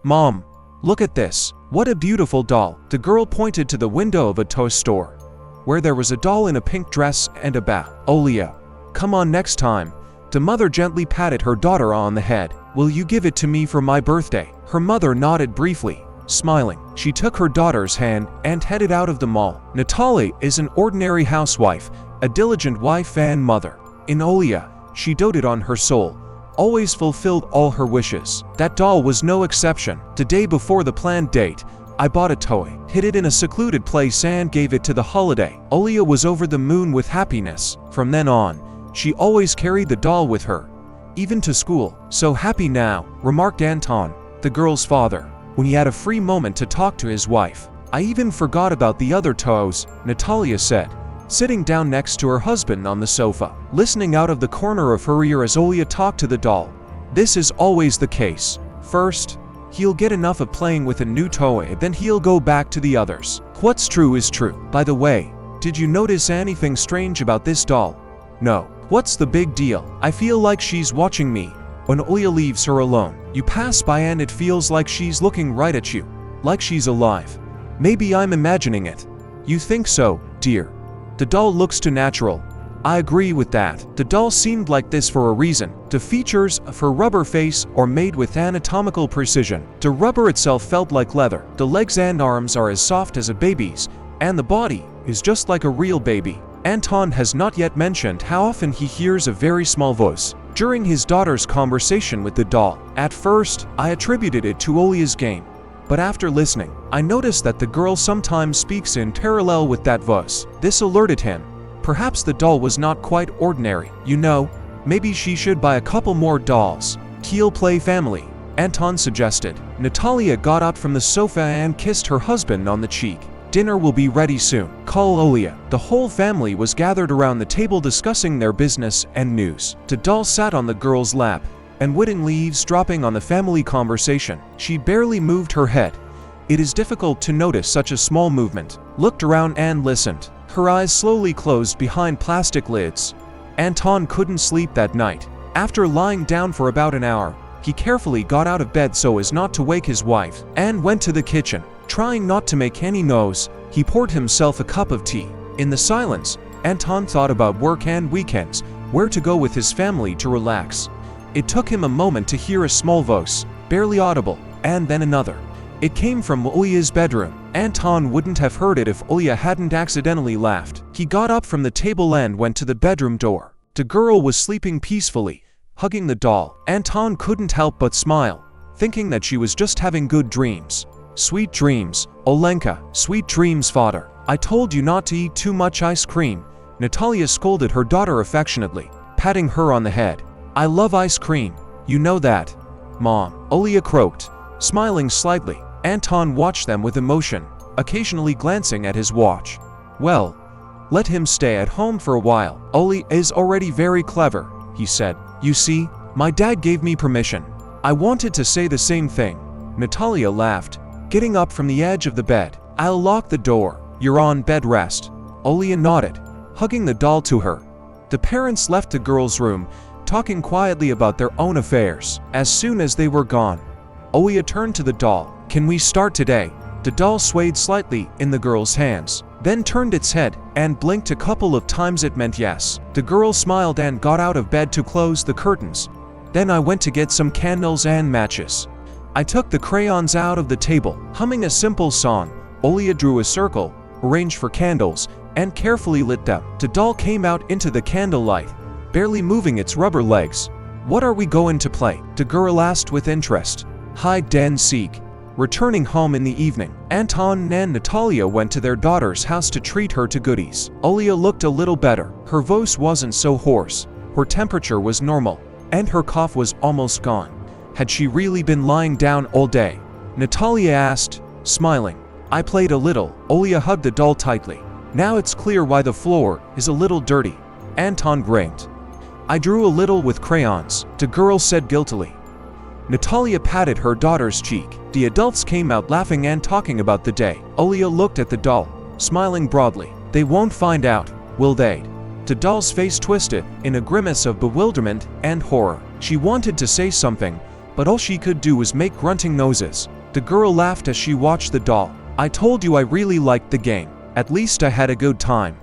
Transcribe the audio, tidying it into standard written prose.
"Mom, look at this. What a beautiful doll." The girl pointed to the window of a toy store, where there was a doll in a pink dress and a bat. "Olya, come on next time." The mother gently patted her daughter on the head. "Will you give it to me for my birthday?" Her mother nodded briefly. Smiling, she took her daughter's hand and headed out of the mall. Natalya is an ordinary housewife, a diligent wife and mother. In Olya, she doted on her soul, always fulfilled all her wishes. That doll was no exception. The day before the planned date, I bought a toy, hid it in a secluded place and gave it to the holiday. Olya was over the moon with happiness. From then on, she always carried the doll with her, even to school. "So happy now," remarked Anton, the girl's father, when he had a free moment to talk to his wife. "I even forgot about the other toys," Natalya said, sitting down next to her husband on the sofa, listening out of the corner of her ear as Olya talked to the doll. "This is always the case. First, he'll get enough of playing with a new toy, then he'll go back to the others. What's true is true. By the way, did you notice anything strange about this doll?" "No." "What's the big deal?" "I feel like she's watching me. When Olya leaves her alone, you pass by and it feels like she's looking right at you, like she's alive. Maybe I'm imagining it." "You think so, dear? The doll looks too natural." "I agree with that. The doll seemed like this for a reason. The features of her rubber face are made with anatomical precision. The rubber itself felt like leather. The legs and arms are as soft as a baby's, and the body is just like a real baby." Anton has not yet mentioned how often he hears a very small voice during his daughter's conversation with the doll. "At first, I attributed it to Olya's game, but after listening, I noticed that the girl sometimes speaks in parallel with that voice." This alerted him. Perhaps the doll was not quite ordinary. "You know, maybe she should buy a couple more dolls. He'll play family," Anton suggested. Natalya got up from the sofa and kissed her husband on the cheek. "Dinner will be ready soon. Call Olya." The whole family was gathered around the table discussing their business and news. The doll sat on the girl's lap, and wittingly eavesdropping on the family conversation. She barely moved her head. It is difficult to notice such a small movement. Looked around and listened. Her eyes slowly closed behind plastic lids. Anton couldn't sleep that night. After lying down for about an hour, he carefully got out of bed so as not to wake his wife, and went to the kitchen. Trying not to make any noise, he poured himself a cup of tea. In the silence, Anton thought about work and weekends, where to go with his family to relax. It took him a moment to hear a small voice, barely audible, and then another. It came from Olya's bedroom. Anton wouldn't have heard it if Olya hadn't accidentally laughed. He got up from the table and went to the bedroom door. The girl was sleeping peacefully, hugging the doll. Anton couldn't help but smile, thinking that she was just having good dreams. "Sweet dreams, Olenka. Sweet dreams, father. I told you not to eat too much ice cream." Natalya scolded her daughter affectionately, patting her on the head. "I love ice cream. You know that, Mom," Olya croaked, smiling slightly. Anton watched them with emotion, occasionally glancing at his watch. "Well, let him stay at home for a while. Olya is already very clever," he said. "You see, my dad gave me permission." "I wanted to say the same thing," Natalya laughed, getting up from the edge of the bed. "I'll lock the door. You're on bed rest." Olya nodded, hugging the doll to her. The parents left the girl's room, talking quietly about their own affairs. As soon as they were gone, Olya turned to the doll. "Can we start today?" The doll swayed slightly in the girl's hands, then turned its head and blinked a couple of times. It meant yes. The girl smiled and got out of bed to close the curtains. "Then I went to get some candles and matches. I took the crayons out of the table." Humming a simple song, Olya drew a circle, arranged for candles, and carefully lit them. The doll came out into the candlelight, barely moving its rubber legs. "What are we going to play?" the girl asked with interest. "Hide and seek." Returning home in the evening, Anton and Natalya went to their daughter's house to treat her to goodies. Olya looked a little better. Her voice wasn't so hoarse, her temperature was normal, and her cough was almost gone. Had she really been lying down all day? Natalya asked, smiling. "I played a little." Olya hugged the doll tightly. "Now it's clear why the floor is a little dirty." Anton grinned. "I drew a little with crayons," the girl said guiltily. Natalya patted her daughter's cheek. The adults came out laughing and talking about the day. Olya looked at the doll, smiling broadly. "They won't find out, will they?" The doll's face twisted in a grimace of bewilderment and horror. She wanted to say something, but all she could do was make grunting noises. The girl laughed as she watched the doll. I told you I really liked the game. At least I had a good time.